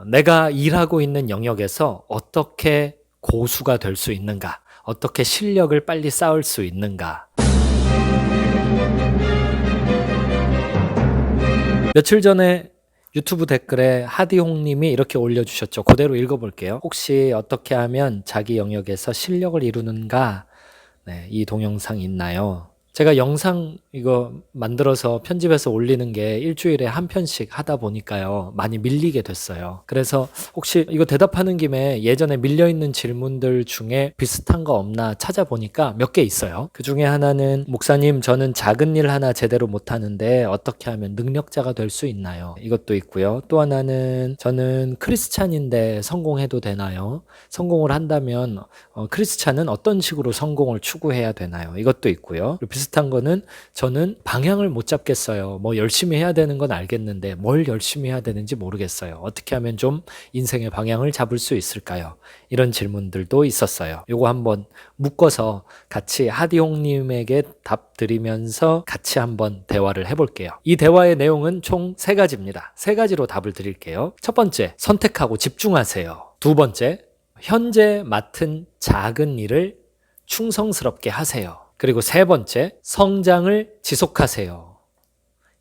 내가 일하고 있는 영역에서 어떻게 고수가 될 수 있는가? 어떻게 실력을 빨리 쌓을 수 있는가? 며칠 전에 유튜브 댓글에 하디홍 님이 이렇게 올려주셨죠. 그대로 읽어볼게요. 혹시 어떻게 하면 자기 영역에서 실력을 이루는가? 네, 이 동영상 있나요? 제가 영상 이거 만들어서 편집해서 올리는 게 일주일에 한 편씩 하다 보니까요. 많이 밀리게 됐어요. 그래서 혹시 이거 대답하는 김에 예전에 밀려있는 질문들 중에 비슷한 거 없나 찾아보니까 몇 개 있어요. 그 중에 하나는 목사님 저는 작은 일 하나 제대로 못하는데 어떻게 하면 능력자가 될 수 있나요? 이것도 있고요. 또 하나는 저는 크리스찬인데 성공해도 되나요? 성공을 한다면 크리스찬은 어떤 식으로 성공을 추구해야 되나요? 이것도 있고요. 그리고 비슷한 거는 저는 방향을 못 잡겠어요. 뭐 열심히 해야 되는 건 알겠는데 뭘 열심히 해야 되는지 모르겠어요. 어떻게 하면 좀 인생의 방향을 잡을 수 있을까요? 이런 질문들도 있었어요. 요거 한번 묶어서 같이 하디홍 님에게 답 드리면서 같이 한번 대화를 해볼게요. 이 대화의 내용은 총 3가지입니다. 3가지로 답을 드릴게요. 첫 번째, 선택하고 집중하세요. 두 번째, 현재 맡은 작은 일을 충성스럽게 하세요. 그리고 세 번째, 성장을 지속하세요.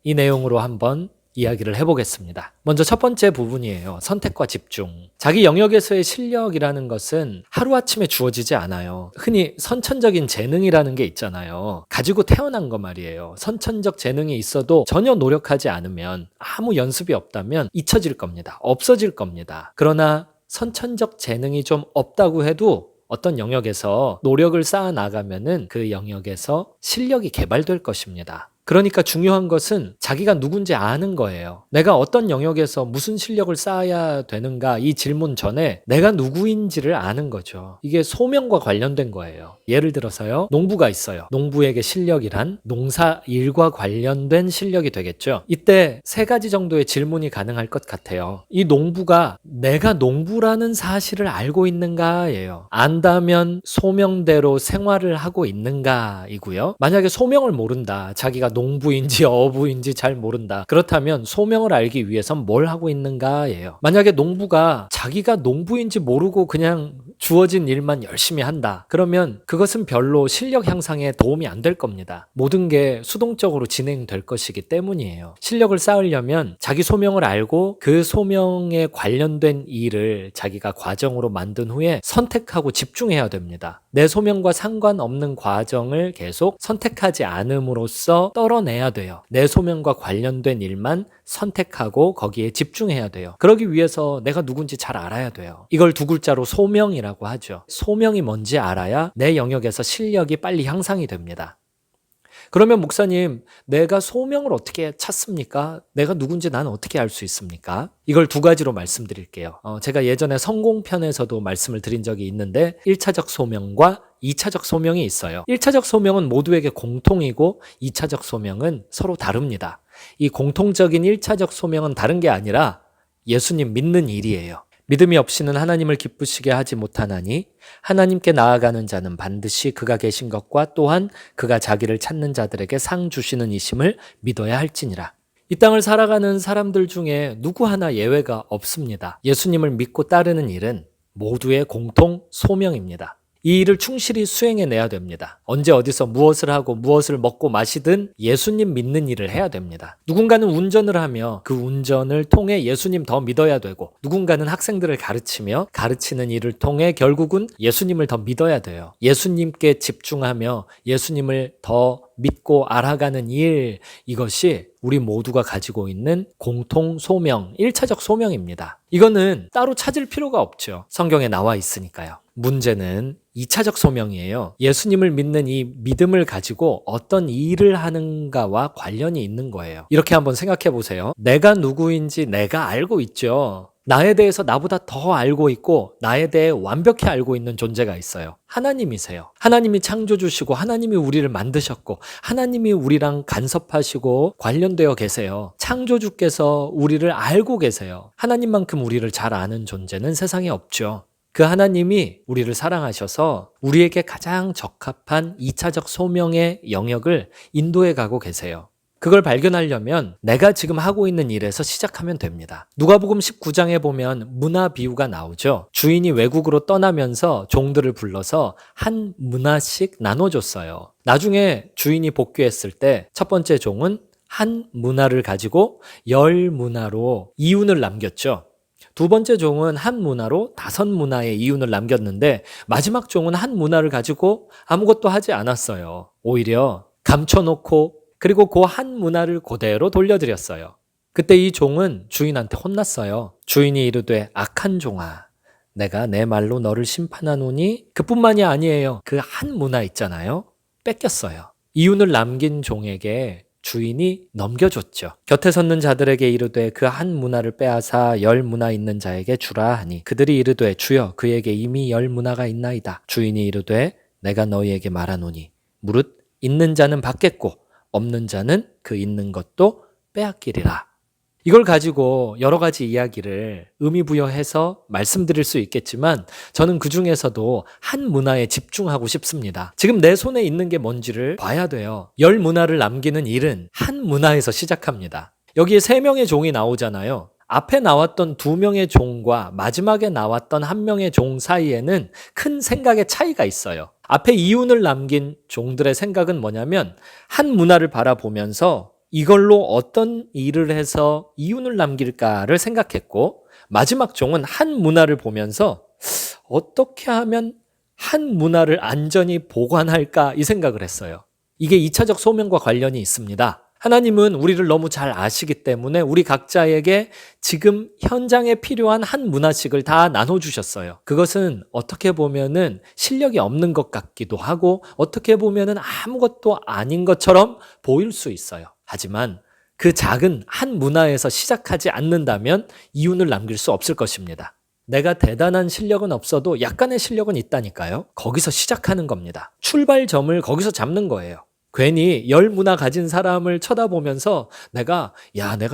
이 내용으로 한번 이야기를 해보겠습니다. 먼저 첫 번째 부분이에요. 선택과 집중. 자기 영역에서의 실력이라는 것은 하루아침에 주어지지 않아요. 흔히 선천적인 재능이라는 게 있잖아요. 가지고 태어난 거 말이에요. 선천적 재능이 있어도 전혀 노력하지 않으면, 아무 연습이 없다면 잊혀질 겁니다. 없어질 겁니다. 그러나 선천적 재능이 좀 없다고 해도 어떤 영역에서 노력을 쌓아 나가면은 그 영역에서 실력이 개발될 것입니다. 그러니까 중요한 것은 자기가 누군지 아는 거예요. 내가 어떤 영역에서 무슨 실력을 쌓아야 되는가 이 질문 전에 내가 누구인지를 아는 거죠. 이게 소명과 관련된 거예요. 예를 들어서요. 농부가 있어요. 농부에게 실력이란 농사 일과 관련된 실력이 되겠죠. 이때 3가지 정도의 질문이 가능할 것 같아요. 이 농부가 내가 농부라는 사실을 알고 있는가예요. 안다면 소명대로 생활을 하고 있는가이고요. 만약에 소명을 모른다. 자기가 농부인지 어부인지 잘 모른다. 그렇다면 소명을 알기 위해선 뭘 하고 있는가예요. 만약에 농부가 자기가 농부인지 모르고 그냥 주어진 일만 열심히 한다. 그러면 그것은 별로 실력 향상에 도움이 안 될 겁니다. 모든 게 수동적으로 진행될 것이기 때문이에요. 실력을 쌓으려면 자기 소명을 알고 그 소명에 관련된 일을 자기가 과정으로 만든 후에 선택하고 집중해야 됩니다. 내 소명과 상관없는 과정을 계속 선택하지 않음으로써 떨어내야 돼요. 내 소명과 관련된 일만 선택하고 거기에 집중해야 돼요. 그러기 위해서 내가 누군지 잘 알아야 돼요. 이걸 2글자로 소명이라고 하죠. 소명이 뭔지 알아야 내 영역에서 실력이 빨리 향상이 됩니다. 그러면 목사님, 내가 소명을 어떻게 찾습니까? 내가 누군지 난 어떻게 알 수 있습니까? 이걸 2가지로 말씀드릴게요. 제가 예전에 성공편에서도 말씀을 드린 적이 있는데 1차적 소명과 2차적 소명이 있어요. 1차적 소명은 모두에게 공통이고 2차적 소명은 서로 다릅니다. 이 공통적인 1차적 소명은 다른 게 아니라 예수님 믿는 일이에요. 믿음이 없이는 하나님을 기쁘시게 하지 못하나니 하나님께 나아가는 자는 반드시 그가 계신 것과 또한 그가 자기를 찾는 자들에게 상 주시는 이심을 믿어야 할지니라. 이 땅을 살아가는 사람들 중에 누구 하나 예외가 없습니다. 예수님을 믿고 따르는 일은 모두의 공통 소명입니다. 이 일을 충실히 수행해내야 됩니다. 언제 어디서 무엇을 하고 무엇을 먹고 마시든 예수님 믿는 일을 해야 됩니다. 누군가는 운전을 하며 그 운전을 통해 예수님 더 믿어야 되고, 누군가는 학생들을 가르치며 가르치는 일을 통해 결국은 예수님을 더 믿어야 돼요. 예수님께 집중하며 예수님을 더 믿고 알아가는 일, 이것이 우리 모두가 가지고 있는 공통 소명, 1차적 소명입니다. 이거는 따로 찾을 필요가 없죠. 성경에 나와 있으니까요. 문제는 2차적 소명이에요. 예수님을 믿는 이 믿음을 가지고 어떤 일을 하는가와 관련이 있는 거예요. 이렇게 한번 생각해 보세요. 내가 누구인지 내가 알고 있죠. 나에 대해서 나보다 더 알고 있고 나에 대해 완벽히 알고 있는 존재가 있어요. 하나님이세요. 하나님이 창조주시고 하나님이 우리를 만드셨고 하나님이 우리랑 간섭하시고 관련되어 계세요. 창조주께서 우리를 알고 계세요. 하나님만큼 우리를 잘 아는 존재는 세상에 없죠. 그 하나님이 우리를 사랑하셔서 우리에게 가장 적합한 2차적 소명의 영역을 인도해 가고 계세요. 그걸 발견하려면 내가 지금 하고 있는 일에서 시작하면 됩니다. 누가복음 19장에 보면 문화 비유가 나오죠. 주인이 외국으로 떠나면서 종들을 불러서 한 문화씩 나눠줬어요. 나중에 주인이 복귀했을 때 첫 번째 종은 한 문화를 가지고 10문화로 이윤을 남겼죠. 두 번째 종은 한 문화로 5문화의 이윤을 남겼는데 마지막 종은 한 문화를 가지고 아무것도 하지 않았어요. 오히려 감춰놓고 그리고 그 한 문화를 그대로 돌려드렸어요. 그때 이 종은 주인한테 혼났어요. 주인이 이르되 악한 종아, 내가 내 말로 너를 심판하노니 그뿐만이 아니에요. 그 한 문화 있잖아요. 뺏겼어요. 이윤을 남긴 종에게 주인이 넘겨줬죠. 곁에 섰는 자들에게 이르되 그 한 문화를 빼앗아 10문화 있는 자에게 주라 하니 그들이 이르되 주여 그에게 이미 10문화가 있나이다. 주인이 이르되 내가 너희에게 말하노니 무릇 있는 자는 받겠고 없는 자는 그 있는 것도 빼앗기리라. 이걸 가지고 여러 가지 이야기를 의미부여해서 말씀드릴 수 있겠지만 저는 그 중에서도 한 문화에 집중하고 싶습니다. 지금 내 손에 있는 게 뭔지를 봐야 돼요. 10문화를 남기는 일은 한 문화에서 시작합니다. 여기에 3명의 종이 나오잖아요. 앞에 나왔던 2명의 종과 마지막에 나왔던 1명의 종 사이에는 큰 생각의 차이가 있어요. 앞에 이윤을 남긴 종들의 생각은 뭐냐면 한 문화를 바라보면서 이걸로 어떤 일을 해서 이윤을 남길까를 생각했고 마지막 종은 한 문화를 보면서 어떻게 하면 한 문화를 안전히 보관할까 이 생각을 했어요. 이게 2차적 소명과 관련이 있습니다. 하나님은 우리를 너무 잘 아시기 때문에 우리 각자에게 지금 현장에 필요한 한 문화씩을 다 나눠주셨어요. 그것은 어떻게 보면은 실력이 없는 것 같기도 하고 어떻게 보면은 아무것도 아닌 것처럼 보일 수 있어요. 하지만 그 작은 한 문화에서 시작하지 않는다면 이윤을 남길 수 없을 것입니다. 내가 대단한 실력은 없어도 약간의 실력은 있다니까요. 거기서 시작하는 겁니다. 출발점을 거기서 잡는 거예요. 괜히 10문화 가진 사람을 쳐다보면서 내가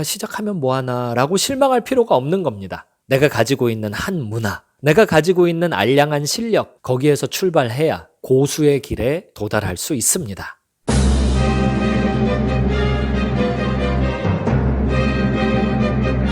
시작하면 뭐하나 라고 실망할 필요가 없는 겁니다. 내가 가지고 있는 한 문화, 내가 가지고 있는 알량한 실력, 거기에서 출발해야 고수의 길에 도달할 수 있습니다.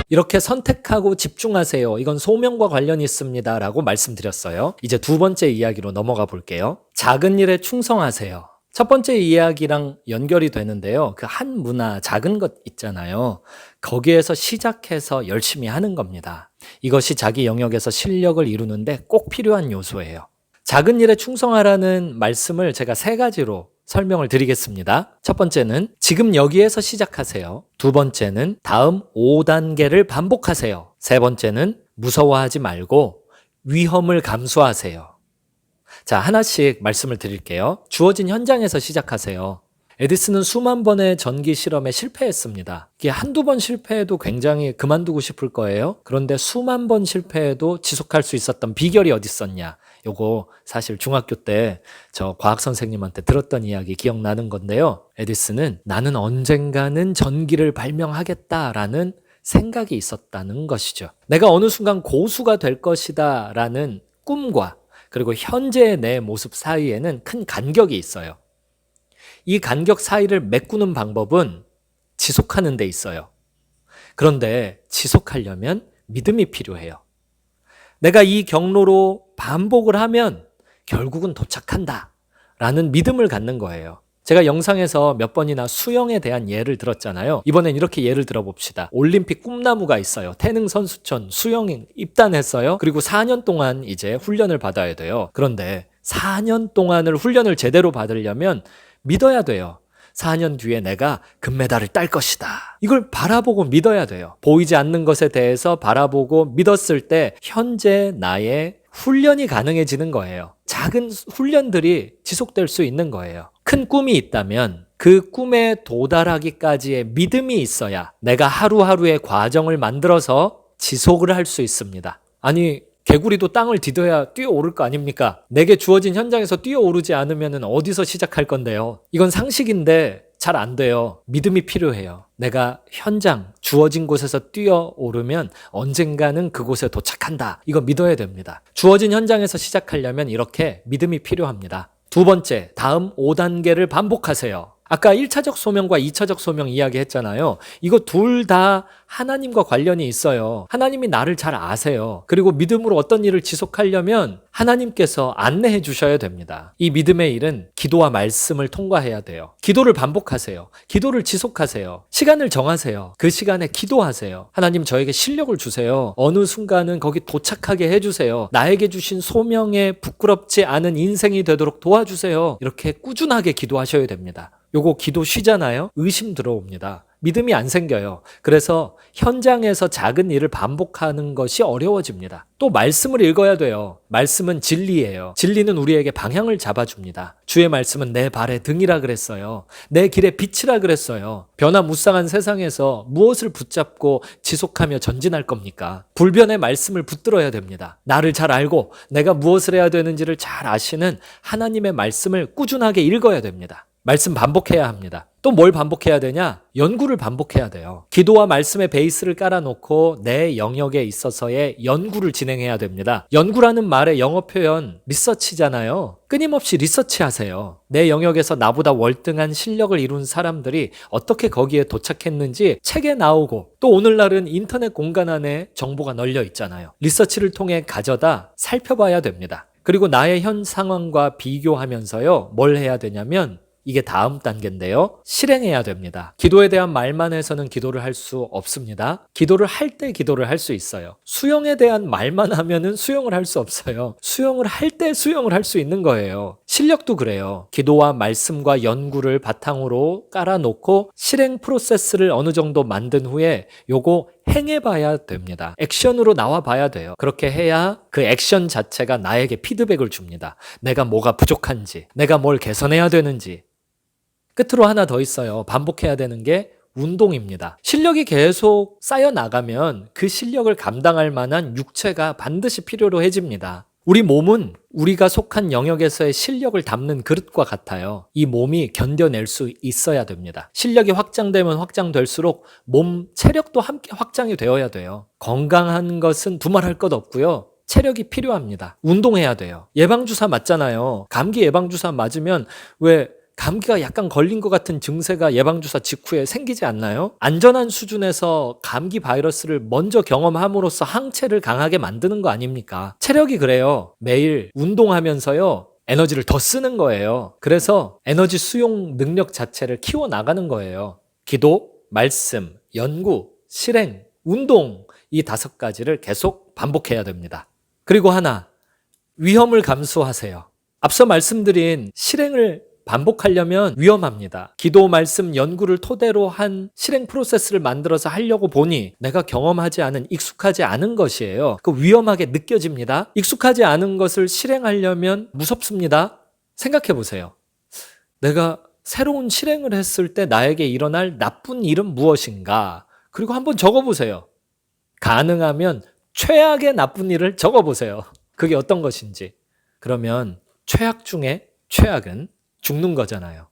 이렇게 선택하고 집중하세요. 이건 소명과 관련이 있습니다. 라고 말씀드렸어요. 이제 두 번째 이야기로 넘어가 볼게요. 작은 일에 충성하세요. 첫 번째 이야기랑 연결이 되는데요. 그 한 문화, 작은 것 있잖아요. 거기에서 시작해서 열심히 하는 겁니다. 이것이 자기 영역에서 실력을 이루는데 꼭 필요한 요소예요. 작은 일에 충성하라는 말씀을 제가 3가지로 설명을 드리겠습니다. 첫 번째는 지금 여기에서 시작하세요. 두 번째는 다음 5단계를 반복하세요. 세 번째는 무서워하지 말고 위험을 감수하세요. 자, 하나씩 말씀을 드릴게요. 주어진 현장에서 시작하세요. 에디슨은 수만 번의 전기 실험에 실패했습니다. 이게 한두 번 실패해도 굉장히 그만두고 싶을 거예요. 그런데 수만 번 실패해도 지속할 수 있었던 비결이 어디 있었냐? 요거 사실 중학교 때 저 과학 선생님한테 들었던 이야기 기억나는 건데요. 에디슨은 나는 언젠가는 전기를 발명하겠다라는 생각이 있었다는 것이죠. 내가 어느 순간 고수가 될 것이다 라는 꿈과 그리고 현재의 내 모습 사이에는 큰 간격이 있어요. 이 간격 사이를 메꾸는 방법은 지속하는 데 있어요. 그런데 지속하려면 믿음이 필요해요. 내가 이 경로로 반복을 하면 결국은 도착한다 라는 믿음을 갖는 거예요. 제가 영상에서 몇 번이나 수영에 대한 예를 들었잖아요. 이번엔 이렇게 예를 들어봅시다. 올림픽 꿈나무가 있어요. 태능 선수촌 수영 입단했어요. 그리고 4년 동안 이제 훈련을 받아야 돼요. 그런데 4년 동안을 훈련을 제대로 받으려면 믿어야 돼요. 4년 뒤에 내가 금메달을 딸 것이다. 이걸 바라보고 믿어야 돼요. 보이지 않는 것에 대해서 바라보고 믿었을 때 현재 나의 훈련이 가능해지는 거예요. 작은 훈련들이 지속될 수 있는 거예요. 큰 꿈이 있다면 그 꿈에 도달하기까지의 믿음이 있어야 내가 하루하루의 과정을 만들어서 지속을 할 수 있습니다. 아니, 개구리도 땅을 디뎌야 뛰어오를 거 아닙니까? 내게 주어진 현장에서 뛰어오르지 않으면 어디서 시작할 건데요? 이건 상식인데 잘 안 돼요. 믿음이 필요해요. 내가 현장, 주어진 곳에서 뛰어오르면 언젠가는 그곳에 도착한다. 이거 믿어야 됩니다. 주어진 현장에서 시작하려면 이렇게 믿음이 필요합니다. 두 번째, 다음 5단계를 반복하세요. 아까 1차적 소명과 2차적 소명 이야기했잖아요. 이거 둘 다 하나님과 관련이 있어요. 하나님이 나를 잘 아세요. 그리고 믿음으로 어떤 일을 지속하려면 하나님께서 안내해 주셔야 됩니다. 이 믿음의 일은 기도와 말씀을 통과해야 돼요. 기도를 반복하세요. 기도를 지속하세요. 시간을 정하세요. 그 시간에 기도하세요. 하나님 저에게 실력을 주세요. 어느 순간은 거기 도착하게 해주세요. 나에게 주신 소명에 부끄럽지 않은 인생이 되도록 도와주세요. 이렇게 꾸준하게 기도하셔야 됩니다. 요거 기도 쉬잖아요. 의심 들어옵니다. 믿음이 안 생겨요. 그래서 현장에서 작은 일을 반복하는 것이 어려워집니다. 또 말씀을 읽어야 돼요. 말씀은 진리예요. 진리는 우리에게 방향을 잡아줍니다. 주의 말씀은 내 발의 등이라 그랬어요. 내 길의 빛이라 그랬어요. 변화무쌍한 세상에서 무엇을 붙잡고 지속하며 전진할 겁니까? 불변의 말씀을 붙들어야 됩니다. 나를 잘 알고 내가 무엇을 해야 되는지를 잘 아시는 하나님의 말씀을 꾸준하게 읽어야 됩니다. 말씀 반복해야 합니다. 또 뭘 반복해야 되냐? 연구를 반복해야 돼요. 기도와 말씀의 베이스를 깔아놓고 내 영역에 있어서의 연구를 진행해야 됩니다. 연구라는 말의 영어 표현 리서치잖아요. 끊임없이 리서치하세요. 내 영역에서 나보다 월등한 실력을 이룬 사람들이 어떻게 거기에 도착했는지 책에 나오고 또 오늘날은 인터넷 공간 안에 정보가 널려 있잖아요. 리서치를 통해 가져다 살펴봐야 됩니다. 그리고 나의 현 상황과 비교하면서요. 뭘 해야 되냐면 이게 다음 단계인데요. 실행해야 됩니다. 기도에 대한 말만 해서는 기도를 할 수 없습니다. 기도를 할 때 기도를 할 수 있어요. 수영에 대한 말만 하면은 수영을 할 수 없어요. 수영을 할 때 수영을 할 수 있는 거예요. 실력도 그래요. 기도와 말씀과 연구를 바탕으로 깔아놓고 실행 프로세스를 어느 정도 만든 후에 요거 행해봐야 됩니다. 액션으로 나와봐야 돼요. 그렇게 해야 그 액션 자체가 나에게 피드백을 줍니다. 내가 뭐가 부족한지, 내가 뭘 개선해야 되는지. 끝으로 하나 더 있어요. 반복해야 되는 게 운동입니다. 실력이 계속 쌓여 나가면 그 실력을 감당할 만한 육체가 반드시 필요로 해집니다. 우리 몸은 우리가 속한 영역에서의 실력을 담는 그릇과 같아요. 이 몸이 견뎌낼 수 있어야 됩니다. 실력이 확장되면 확장될수록 몸 체력도 함께 확장이 되어야 돼요. 건강한 것은 두말할 것 없고요. 체력이 필요합니다. 운동해야 돼요. 예방주사 맞잖아요. 감기 예방주사 맞으면 왜 감기가 약간 걸린 것 같은 증세가 예방주사 직후에 생기지 않나요? 안전한 수준에서 감기 바이러스를 먼저 경험함으로써 항체를 강하게 만드는 거 아닙니까? 체력이 그래요. 매일 운동하면서요. 에너지를 더 쓰는 거예요. 그래서 에너지 수용 능력 자체를 키워나가는 거예요. 기도, 말씀, 연구, 실행, 운동 이 5가지를 계속 반복해야 됩니다. 그리고 하나, 위험을 감수하세요. 앞서 말씀드린 실행을 반복하려면 위험합니다. 기도, 말씀, 연구를 토대로 한 실행 프로세스를 만들어서 하려고 보니 내가 경험하지 않은 익숙하지 않은 것이에요. 그 위험하게 느껴집니다. 익숙하지 않은 것을 실행하려면 무섭습니다. 생각해 보세요. 내가 새로운 실행을 했을 때 나에게 일어날 나쁜 일은 무엇인가? 그리고 한번 적어보세요. 가능하면 최악의 나쁜 일을 적어보세요. 그게 어떤 것인지. 그러면 최악 중에 최악은 죽는 거잖아요.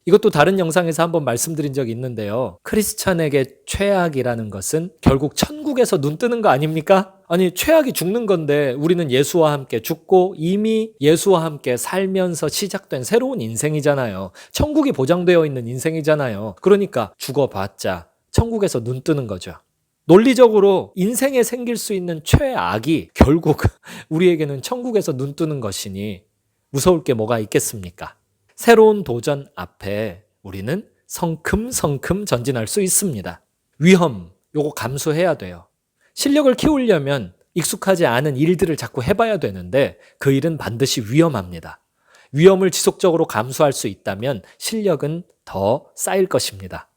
이것도 다른 영상에서 한번 말씀드린 적이 있는데요. 크리스찬에게 최악이라는 것은 결국 천국에서 눈 뜨는 거 아닙니까? 아니, 최악이 죽는 건데 우리는 예수와 함께 죽고 이미 예수와 함께 살면서 시작된 새로운 인생이잖아요. 천국이 보장되어 있는 인생이잖아요. 그러니까 죽어봤자 천국에서 눈 뜨는 거죠. 논리적으로 인생에 생길 수 있는 최악이 결국 우리에게는 천국에서 눈 뜨는 것이니 무서울 게 뭐가 있겠습니까? 새로운 도전 앞에 우리는 성큼성큼 전진할 수 있습니다. 위험, 요거 감수해야 돼요. 실력을 키우려면 익숙하지 않은 일들을 자꾸 해봐야 되는데 그 일은 반드시 위험합니다. 위험을 지속적으로 감수할 수 있다면 실력은 더 쌓일 것입니다.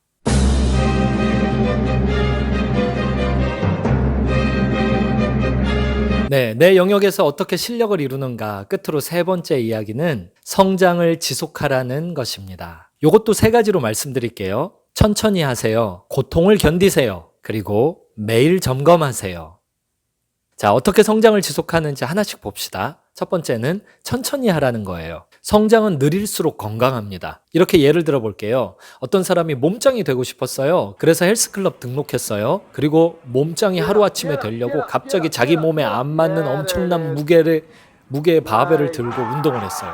네, 내 영역에서 어떻게 실력을 이루는가 끝으로 3번째 이야기는 성장을 지속하라는 것입니다. 이것도 3가지로 말씀드릴게요. 천천히 하세요. 고통을 견디세요. 그리고 매일 점검하세요. 자, 어떻게 성장을 지속하는지 하나씩 봅시다. 첫 번째는 천천히 하라는 거예요. 성장은 느릴수록 건강합니다. 이렇게 예를 들어 볼게요. 어떤 사람이 몸짱이 되고 싶었어요. 그래서 헬스클럽 등록했어요. 그리고 몸짱이 하루아침에 되려고 갑자기 자기 몸에 안 맞는 엄청난 무게의 바벨을 들고 운동을 했어요.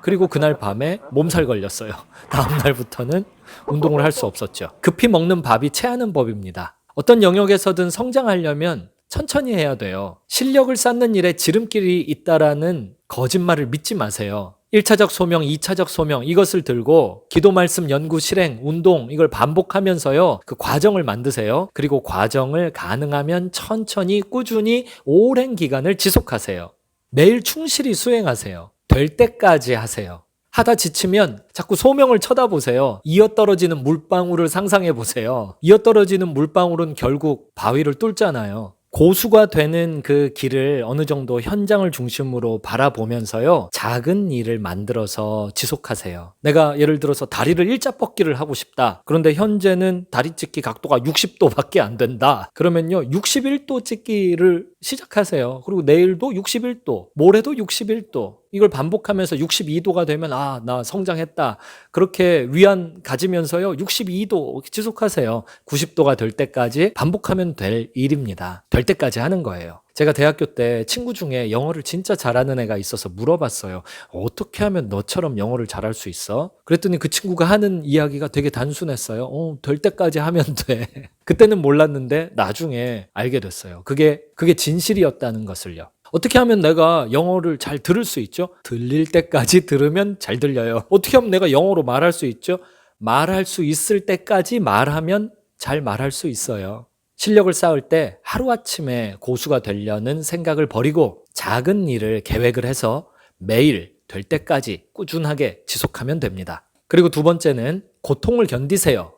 그리고 그날 밤에 몸살 걸렸어요. 다음 날부터는 운동을 할 수 없었죠. 급히 먹는 밥이 체하는 법입니다. 어떤 영역에서든 성장하려면 천천히 해야 돼요. 실력을 쌓는 일에 지름길이 있다라는 거짓말을 믿지 마세요. 1차적 소명, 2차적 소명 이것을 들고 기도 말씀, 연구, 실행, 운동 이걸 반복하면서요. 그 과정을 만드세요. 그리고 과정을 가능하면 천천히 꾸준히 오랜 기간을 지속하세요. 매일 충실히 수행하세요. 될 때까지 하세요. 하다 지치면 자꾸 소명을 쳐다보세요. 이어떨어지는 물방울을 상상해 보세요. 이어떨어지는 물방울은 결국 바위를 뚫잖아요. 고수가 되는 그 길을 어느 정도 현장을 중심으로 바라보면서요. 작은 일을 만들어서 지속하세요. 내가 예를 들어서 다리를 일자 뻗기를 하고 싶다. 그런데 현재는 다리 찢기 각도가 60도밖에 안 된다. 그러면요. 61도 찢기를 시작하세요. 그리고 내일도 61도, 모레도 61도. 이걸 반복하면서 62도가 되면 나 성장했다. 그렇게 위안 가지면서요. 62도 지속하세요. 90도가 될 때까지 반복하면 될 일입니다. 될 때까지 하는 거예요. 제가 대학교 때 친구 중에 영어를 진짜 잘하는 애가 있어서 물어봤어요. 어떻게 하면 너처럼 영어를 잘할 수 있어? 그랬더니 그 친구가 하는 이야기가 되게 단순했어요. 될 때까지 하면 돼. 그때는 몰랐는데 나중에 알게 됐어요. 그게 진실이었다는 것을요. 어떻게 하면 내가 영어를 잘 들을 수 있죠? 들릴 때까지 들으면 잘 들려요. 어떻게 하면 내가 영어로 말할 수 있죠? 말할 수 있을 때까지 말하면 잘 말할 수 있어요. 실력을 쌓을 때 하루아침에 고수가 되려는 생각을 버리고 작은 일을 계획을 해서 매일 될 때까지 꾸준하게 지속하면 됩니다. 그리고 두 번째는 고통을 견디세요.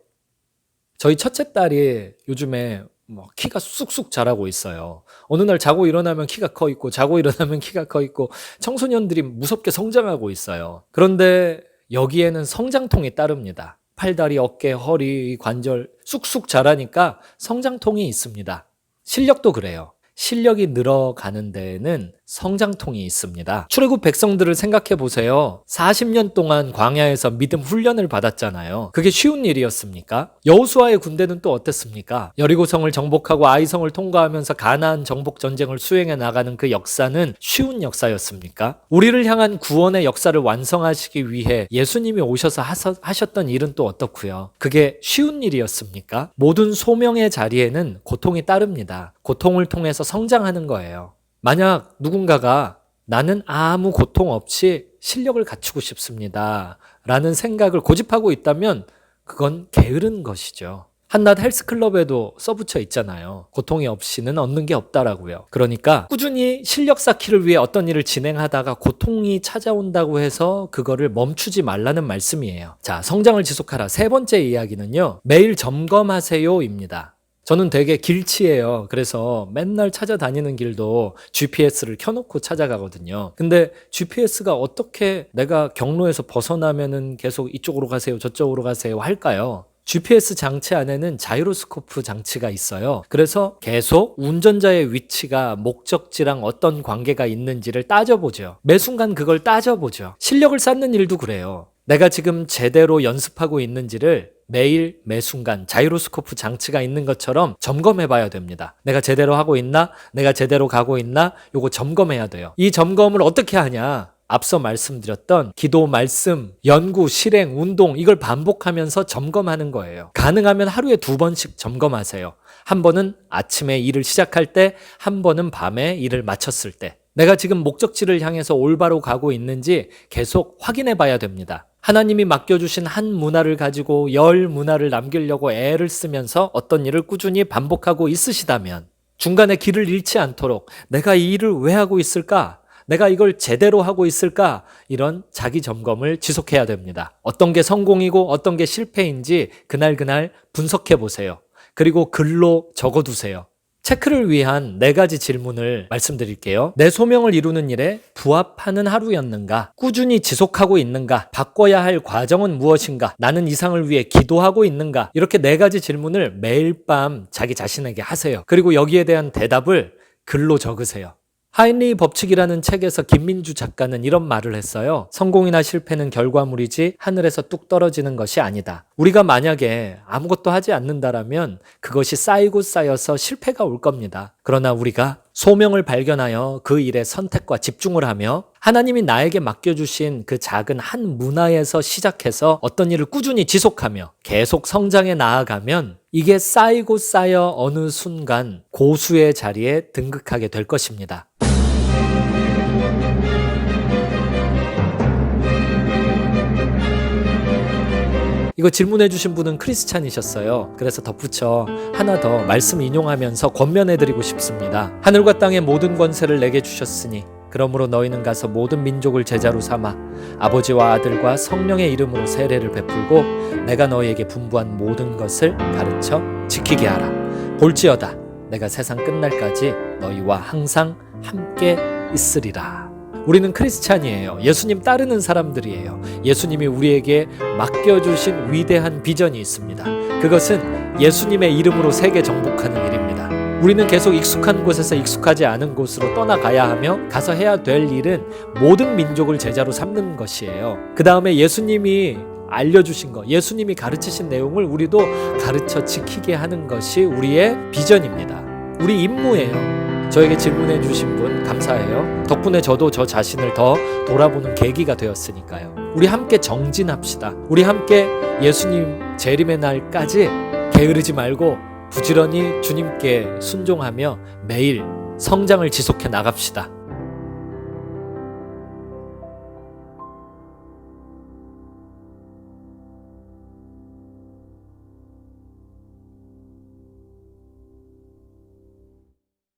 저희 첫째 딸이 요즘에 키가 쑥쑥 자라고 있어요. 어느 날 자고 일어나면 키가 커 있고 자고 일어나면 키가 커 있고 청소년들이 무섭게 성장하고 있어요. 그런데 여기에는 성장통이 따릅니다. 팔다리, 어깨, 허리, 관절 쑥쑥 자라니까 성장통이 있습니다. 실력도 그래요. 실력이 늘어가는 데에는 성장통이 있습니다. 출애굽 백성들을 생각해 보세요. 40년 동안 광야에서 믿음 훈련을 받았잖아요. 그게 쉬운 일이었습니까? 여호수아의 군대는 또 어땠습니까? 여리고성을 정복하고 아이성을 통과하면서 가나안 정복 전쟁을 수행해 나가는 그 역사는 쉬운 역사였습니까? 우리를 향한 구원의 역사를 완성하시기 위해 예수님이 오셔서 하셨던 일은 또 어떻고요? 그게 쉬운 일이었습니까? 모든 소명의 자리에는 고통이 따릅니다. 고통을 통해서 성장하는 거예요. 만약 누군가가 나는 아무 고통 없이 실력을 갖추고 싶습니다 라는 생각을 고집하고 있다면 그건 게으른 것이죠. 한낱 헬스클럽에도 써붙여 있잖아요. 고통이 없이는 얻는 게 없다라고요. 그러니까 꾸준히 실력 쌓기를 위해 어떤 일을 진행하다가 고통이 찾아온다고 해서 그거를 멈추지 말라는 말씀이에요. 자, 성장을 지속하라. 세 번째 이야기는요. 매일 점검하세요입니다. 저는 되게 길치예요. 그래서 맨날 찾아다니는 길도 GPS를 켜놓고 찾아가거든요. 근데 GPS가 어떻게 내가 경로에서 벗어나면은 계속 이쪽으로 가세요, 저쪽으로 가세요 할까요? GPS 장치 안에는 자이로스코프 장치가 있어요. 그래서 계속 운전자의 위치가 목적지랑 어떤 관계가 있는지를 따져보죠. 매 순간 그걸 따져보죠. 실력을 쌓는 일도 그래요. 내가 지금 제대로 연습하고 있는지를 매일 매 순간 자이로스코프 장치가 있는 것처럼 점검해 봐야 됩니다. 내가 제대로 하고 있나? 내가 제대로 가고 있나? 요거 점검해야 돼요. 이 점검을 어떻게 하냐? 앞서 말씀드렸던 기도, 말씀, 연구, 실행, 운동 이걸 반복하면서 점검하는 거예요. 가능하면 하루에 2번씩 점검하세요. 한 번은 아침에 일을 시작할 때, 한 번은 밤에 일을 마쳤을 때. 내가 지금 목적지를 향해서 올바로 가고 있는지 계속 확인해 봐야 됩니다. 하나님이 맡겨주신 한 문화를 가지고 10 문화를 남기려고 애를 쓰면서 어떤 일을 꾸준히 반복하고 있으시다면 중간에 길을 잃지 않도록 내가 이 일을 왜 하고 있을까? 내가 이걸 제대로 하고 있을까? 이런 자기 점검을 지속해야 됩니다. 어떤 게 성공이고 어떤 게 실패인지 그날 분석해 보세요. 그리고 글로 적어두세요. 체크를 위한 4가지 질문을 말씀드릴게요. 내 소명을 이루는 일에 부합하는 하루였는가? 꾸준히 지속하고 있는가? 바꿔야 할 과정은 무엇인가? 나는 이상을 위해 기도하고 있는가? 이렇게 4가지 질문을 매일 밤 자기 자신에게 하세요. 그리고 여기에 대한 대답을 글로 적으세요. 하인리히 법칙이라는 책에서 김민주 작가는 이런 말을 했어요. 성공이나 실패는 결과물이지 하늘에서 뚝 떨어지는 것이 아니다. 우리가 만약에 아무것도 하지 않는다라면 그것이 쌓이고 쌓여서 실패가 올 겁니다. 그러나 우리가 소명을 발견하여 그 일에 선택과 집중을 하며 하나님이 나에게 맡겨주신 그 작은 한 문화에서 시작해서 어떤 일을 꾸준히 지속하며 계속 성장해 나아가면 이게 쌓이고 쌓여 어느 순간 고수의 자리에 등극하게 될 것입니다. 이거 질문해 주신 분은 크리스찬이셨어요. 그래서 덧붙여 하나 더 말씀 인용하면서 권면해 드리고 싶습니다. 하늘과 땅의 모든 권세를 내게 주셨으니 그러므로 너희는 가서 모든 민족을 제자로 삼아 아버지와 아들과 성령의 이름으로 세례를 베풀고 내가 너희에게 분부한 모든 것을 가르쳐 지키게 하라. 볼지어다 내가 세상 끝날까지 너희와 항상 함께 있으리라. 우리는 크리스찬이에요. 예수님 따르는 사람들이에요. 예수님이 우리에게 맡겨주신 위대한 비전이 있습니다. 그것은 예수님의 이름으로 세계 정복하는 일입니다. 우리는 계속 익숙한 곳에서 익숙하지 않은 곳으로 떠나가야 하며 가서 해야 될 일은 모든 민족을 제자로 삼는 것이에요. 그 다음에 예수님이 알려주신 것, 예수님이 가르치신 내용을 우리도 가르쳐 지키게 하는 것이 우리의 비전입니다. 우리 임무예요. 저에게 질문해 주신 분 감사해요. 덕분에 저도 저 자신을 더 돌아보는 계기가 되었으니까요. 우리 함께 정진합시다. 우리 함께 예수님 재림의 날까지 게으르지 말고 부지런히 주님께 순종하며 매일 성장을 지속해 나갑시다.